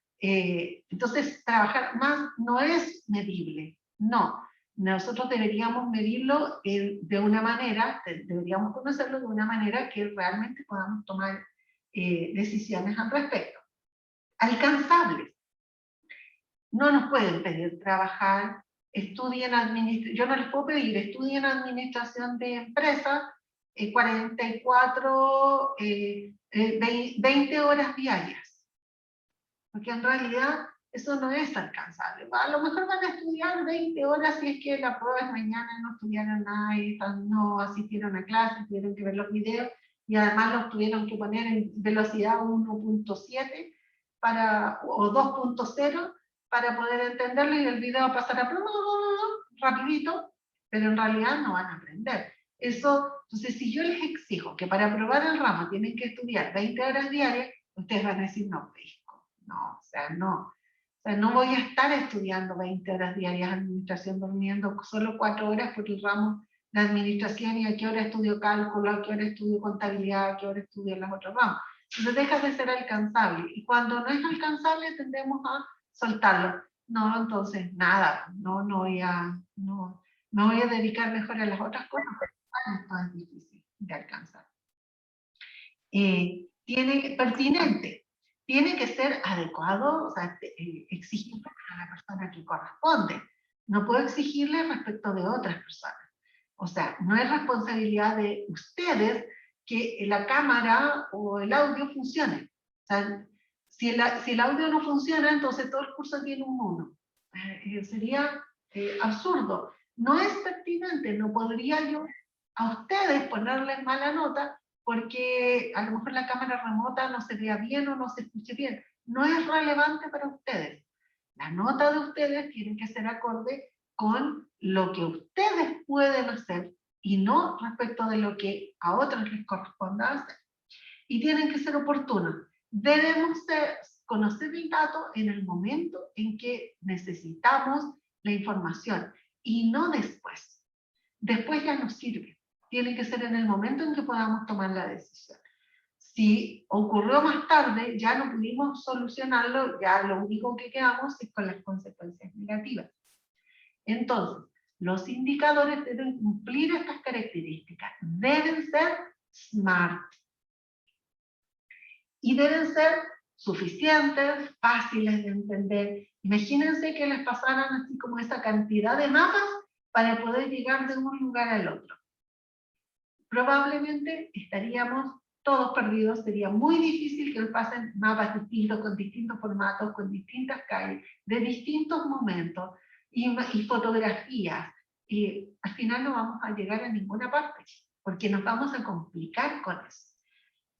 trabajar más no es medible, no. Nosotros deberíamos medirlo de una manera, deberíamos conocerlo de una manera que realmente podamos tomar decisiones al respecto. Alcanzables. No nos pueden pedir trabajar, estudien administración, yo no les puedo pedir, estudien administración de empresas, 44, 20 horas diarias. Porque en realidad eso no es alcanzable. A lo mejor van a estudiar 20 horas si es que la prueba es mañana, no estudiaron nada y no asistieron a clases, tuvieron que ver los videos y además los tuvieron que poner en velocidad 1.7 o 2.0 para poder entenderlo y el video pasar a rapidito, pero en realidad no van a aprender. Eso, entonces si yo les exijo que para aprobar el ramo tienen que estudiar 20 horas diarias, ustedes van a decir, no, pesco, no, o sea, no. O sea, no voy a estar estudiando 20 horas diarias administración durmiendo solo 4 horas por el ramo de administración y a qué hora estudio cálculo, a qué hora estudio contabilidad, a qué hora estudio los otros ramos. Entonces deja de ser alcanzable. Y cuando no es alcanzable tendemos a soltarlo. No, entonces nada, no voy a dedicar mejor a las otras cosas, porque esto es difícil de alcanzar. Pertinente, tiene que ser adecuado, o sea, exigible para la persona que corresponde. No puedo exigirle respecto de otras personas. O sea, no es responsabilidad de ustedes que la cámara o el audio funcione. O sea, si el audio no funciona, entonces todo el curso tiene un mono. Sería absurdo. No es pertinente, no podría yo a ustedes ponerles mala nota porque a lo mejor la cámara remota no se vea bien o no se escuche bien. No es relevante para ustedes. La nota de ustedes tiene que ser acorde con lo que ustedes pueden hacer y no respecto de lo que a otros les corresponda hacer. Y tienen que ser oportunos. Debemos conocer el dato en el momento en que necesitamos la información y no después. Después ya no sirve. Tiene que ser en el momento en que podamos tomar la decisión. Si ocurrió más tarde, ya no pudimos solucionarlo, ya lo único que quedamos es con las consecuencias negativas. Entonces, los indicadores deben cumplir estas características. Deben ser SMART. Y deben ser suficientes, fáciles de entender. Imagínense que les pasaran así como esa cantidad de mapas para poder llegar de un lugar al otro. Probablemente estaríamos todos perdidos, sería muy difícil que nos pasen mapas distintos, con distintos formatos, con distintas calles, de distintos momentos, y fotografías. Y al final no vamos a llegar a ninguna parte, porque nos vamos a complicar con eso.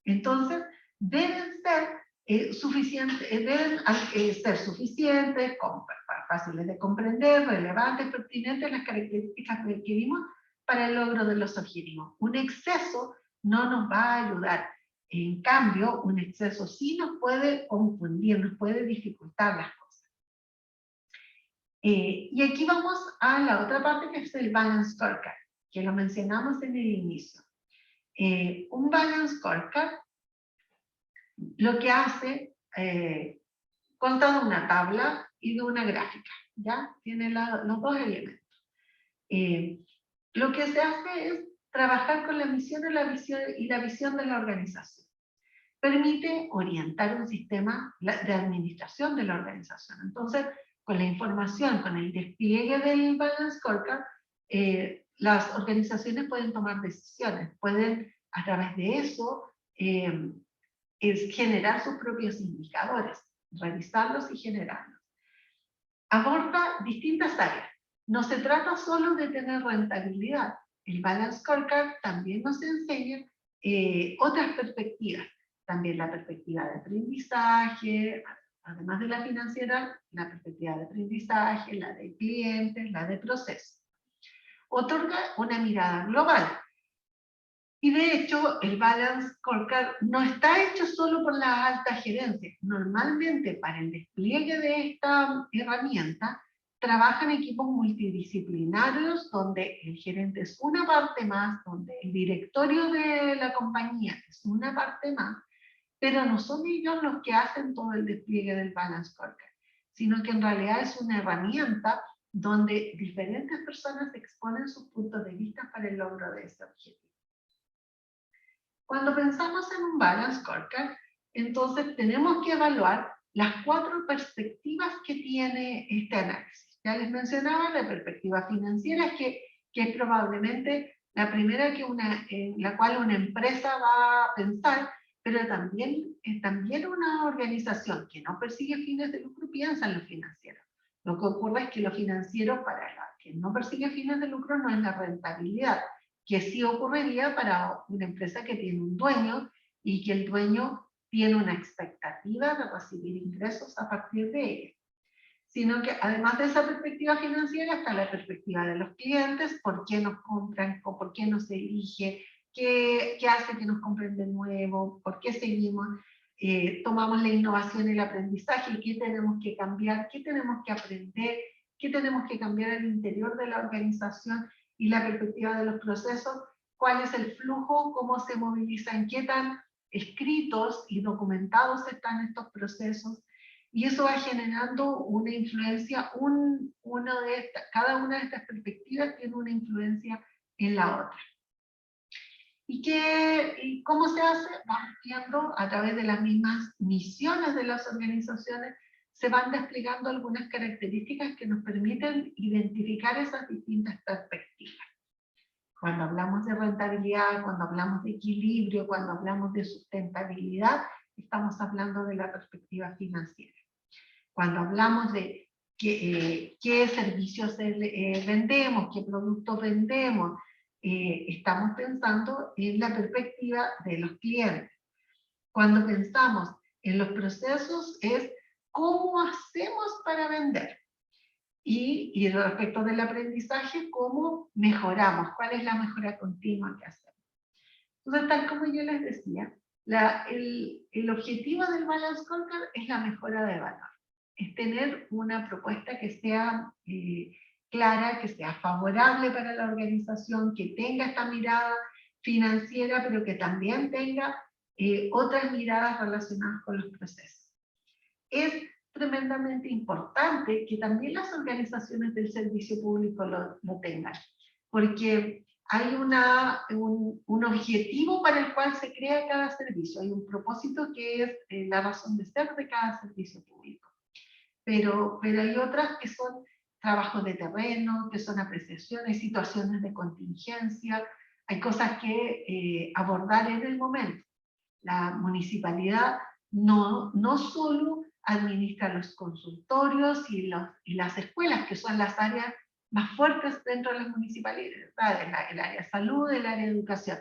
Entonces, deben ser suficientes, fáciles de comprender, relevantes, pertinentes, las características que requerimos para el logro de los objetivos. Un exceso no nos va a ayudar. En cambio, un exceso sí nos puede confundir, nos puede dificultar las cosas. Y aquí vamos a la otra parte, que es el Balance Scorecard, que lo mencionamos en el inicio. Un Balance Scorecard lo que hace, consta de una tabla y de una gráfica, ¿ya? Tiene los dos elementos. Lo que se hace es trabajar con la misión y la visión de la organización. Permite orientar un sistema de administración de la organización. Entonces, con la información, con el despliegue del Balance Scorecard, las organizaciones pueden tomar decisiones, pueden a través de eso es generar sus propios indicadores, revisarlos y generarlos. Aborda distintas áreas. No se trata solo de tener rentabilidad. El Balance Scorecard también nos enseña otras perspectivas. También la perspectiva de aprendizaje, además de la financiera, la perspectiva de aprendizaje, la de clientes, la de proceso. Otorga una mirada global. Y de hecho, el Balance Scorecard no está hecho solo por la alta gerencia. Normalmente, para el despliegue de esta herramienta, trabajan equipos multidisciplinarios donde el gerente es una parte más, donde el directorio de la compañía es una parte más, pero no son ellos los que hacen todo el despliegue del Balance Scorecard, sino que en realidad es una herramienta donde diferentes personas exponen sus puntos de vista para el logro de ese objetivo. Cuando pensamos en un Balance Scorecard, entonces tenemos que evaluar las 4 perspectivas que tiene este análisis. Ya les mencionaba la perspectiva financiera, que es probablemente la primera en la cual una empresa va a pensar, pero también una organización que no persigue fines de lucro piensa en lo financiero. Lo que ocurre es que lo financiero para la que no persigue fines de lucro no es la rentabilidad, que sí ocurriría para una empresa que tiene un dueño y que el dueño tiene una expectativa de recibir ingresos a partir de ella. Sino que además de esa perspectiva financiera está la perspectiva de los clientes, por qué nos compran o por qué nos elige, qué hace que nos compren de nuevo, por qué seguimos, tomamos la innovación y el aprendizaje, qué tenemos que cambiar, qué tenemos que aprender, qué tenemos que cambiar al interior de la organización, y la perspectiva de los procesos, cuál es el flujo, cómo se movilizan, qué tan escritos y documentados están estos procesos, y eso va generando una influencia, cada una de estas perspectivas tiene una influencia en la otra. ¿Y cómo se hace? Vamos viendo a través de las mismas misiones de las organizaciones, se van desplegando algunas características que nos permiten identificar esas distintas perspectivas. Cuando hablamos de rentabilidad, cuando hablamos de equilibrio, cuando hablamos de sustentabilidad, estamos hablando de la perspectiva financiera. Cuando hablamos de qué servicios vendemos, qué productos vendemos, estamos pensando en la perspectiva de los clientes. Cuando pensamos en los procesos es cómo hacemos para vender. Y respecto del aprendizaje, cómo mejoramos, cuál es la mejora continua que hacemos. Entonces, tal como yo les decía, el objetivo del Balance Scorecard es la mejora de valor. Es tener una propuesta que sea clara, que sea favorable para la organización, que tenga esta mirada financiera, pero que también tenga otras miradas relacionadas con los procesos. Es tremendamente importante que también las organizaciones del servicio público lo tengan, porque hay un objetivo para el cual se crea cada servicio, hay un propósito que es la razón de ser de cada servicio público. Pero hay otras que son trabajos de terreno, que son apreciaciones, situaciones de contingencia, hay cosas que abordar en el momento. La municipalidad no solo administra los consultorios y las escuelas, que son las áreas más fuertes dentro de las municipalidades, el área de salud, el área de educación,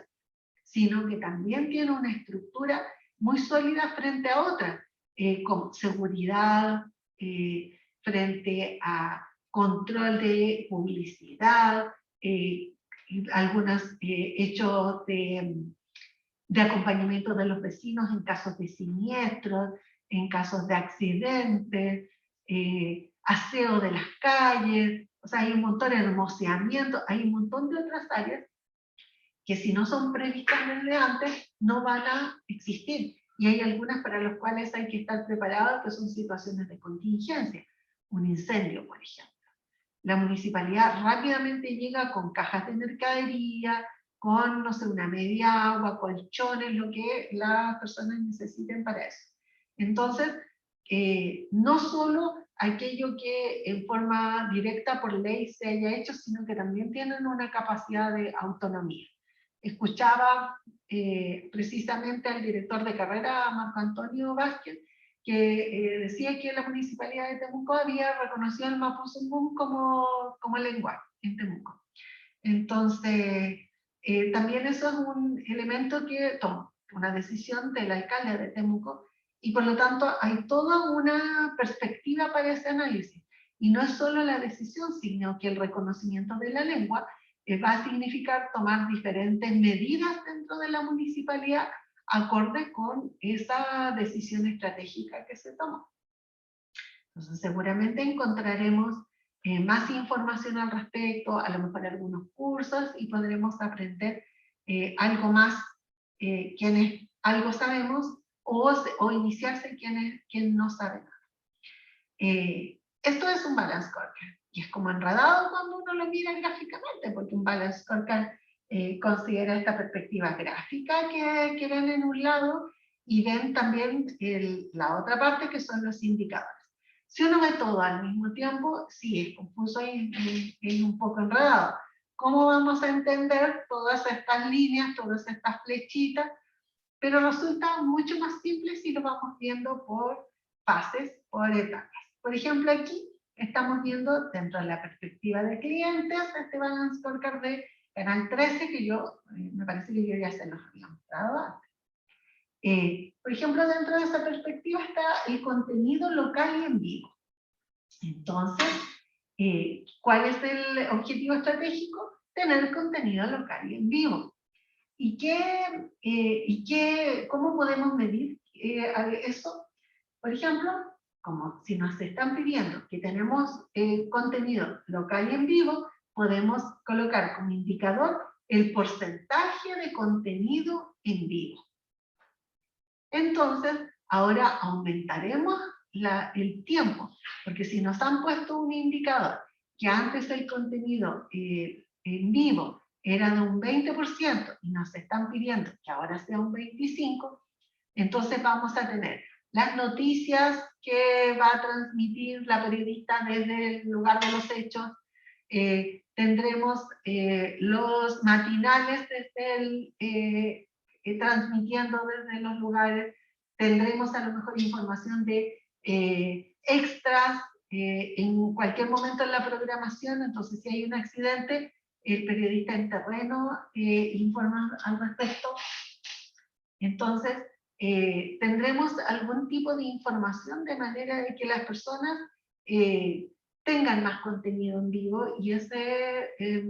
sino que también tiene una estructura muy sólida frente a otras, como seguridad, frente a control de publicidad, algunos hechos de acompañamiento de los vecinos en casos de siniestros, en casos de accidentes, aseo de las calles, o sea, hay un montón de hermoseamiento, hay un montón de otras áreas que si no son previstas desde antes, no van a existir. Y hay algunas para las cuales hay que estar preparados, que son situaciones de contingencia. Un incendio, por ejemplo. La municipalidad rápidamente llega con cajas de mercadería, con, no sé, una media agua, colchones, lo que las personas necesiten para eso. Entonces, no solo aquello que en forma directa por ley se haya hecho, sino que también tienen una capacidad de autonomía. Escuchaba precisamente al director de carrera, Marco Antonio Vázquez, que decía que la municipalidad de Temuco había reconocido el Mapuzungún como lenguaje en Temuco. Entonces, también eso es un elemento que toma una decisión del alcalde de Temuco, y por lo tanto hay toda una perspectiva para ese análisis. Y no es solo la decisión, sino que el reconocimiento de la lengua va a significar tomar diferentes medidas dentro de la municipalidad acorde con esa decisión estratégica que se tomó. Entonces seguramente encontraremos más información al respecto, a lo mejor algunos cursos, y podremos aprender algo más quienes algo sabemos, o iniciarse quienes no saben nada. Esto es un balance scorecard, y es como enredado cuando uno lo mira gráficamente, porque un balance scorecard considera esta perspectiva gráfica que ven en un lado, y ven también la otra parte, que son los indicadores. Si uno ve todo al mismo tiempo, sí es confuso y es un poco enredado. ¿Cómo vamos a entender todas estas líneas, todas estas flechitas? Pero resulta mucho más simple si lo vamos viendo por fases, por etapas. Por ejemplo, aquí estamos viendo dentro de la perspectiva de clientes este balance scorecard de Canal 13, que yo, me parece que yo ya se los había mostrado antes. Por ejemplo, dentro de esa perspectiva está el contenido local y en vivo. Entonces, ¿cuál es el objetivo estratégico? Tener contenido local y en vivo. ¿Y cómo podemos medir eso? Por ejemplo, como si nos están pidiendo que tenemos contenido local y en vivo, podemos colocar como indicador el porcentaje de contenido en vivo. Entonces, ahora aumentaremos el tiempo, porque si nos han puesto un indicador que antes el contenido en vivo era de un 20% y nos están pidiendo que ahora sea un 25%, entonces vamos a tener las noticias que va a transmitir la periodista desde el lugar de los hechos, tendremos los matinales transmitiendo desde los lugares, tendremos a lo mejor información de extras en cualquier momento en la programación. Entonces si hay un accidente, el periodista en terreno informa al respecto. Entonces tendremos algún tipo de información de manera de que las personas tengan más contenido en vivo y esa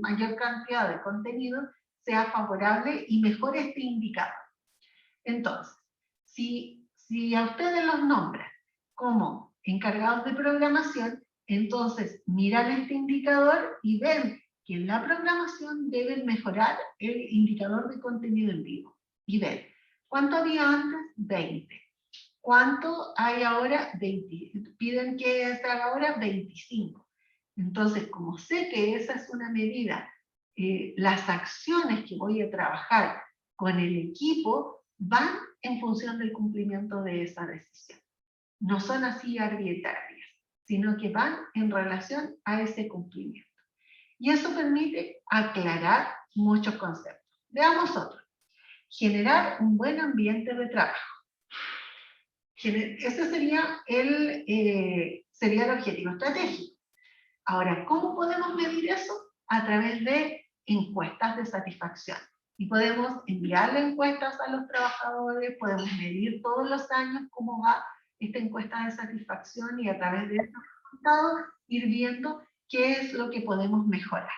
mayor cantidad de contenido sea favorable y mejore este indicador. Entonces, si a ustedes los nombran como encargados de programación, entonces miran este indicador y ven que en la programación deben mejorar el indicador de contenido en vivo. Y ven, ¿cuánto había antes? 20. ¿Cuánto hay ahora? 20. Piden que se haga ahora 25. Entonces, como sé que esa es una medida, las acciones que voy a trabajar con el equipo van en función del cumplimiento de esa decisión. No son así arbitrarias, sino que van en relación a ese cumplimiento. Y eso permite aclarar muchos conceptos. Veamos otro. Generar un buen ambiente de trabajo. Ese sería el objetivo estratégico. Ahora, ¿cómo podemos medir eso? A través de encuestas de satisfacción. Y podemos enviarle encuestas a los trabajadores, podemos medir todos los años cómo va esta encuesta de satisfacción y a través de estos resultados ir viendo qué es lo que podemos mejorar.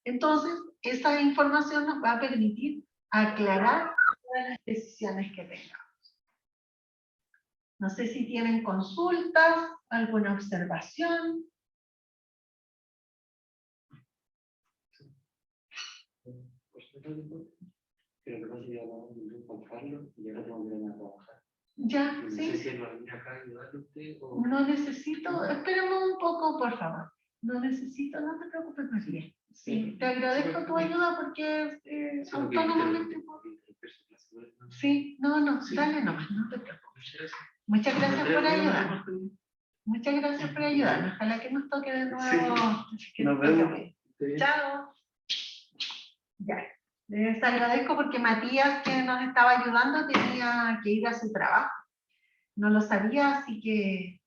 Entonces, esa información nos va a permitir aclarar todas las decisiones que tengamos. No sé si tienen consultas, alguna observación. Ya, sí. No necesito, espérame un poco, por favor. No necesito, no te preocupes, María. Sí, te agradezco tu ayuda porque autónomamente. Sí, no, dale nomás, no te preocupes. Muchas gracias por ayudar. Muchas gracias por ayudarnos. Ojalá que nos toque de nuevo. Sí. Nos vemos. Chao. Ya. Les agradezco porque Matías, que nos estaba ayudando, tenía que ir a su trabajo. No lo sabía, así que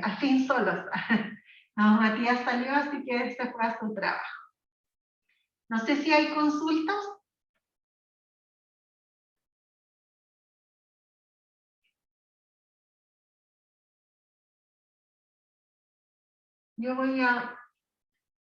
al fin solos. No, Matías salió, así que se fue a su trabajo. No sé si hay consultas. Yo voy a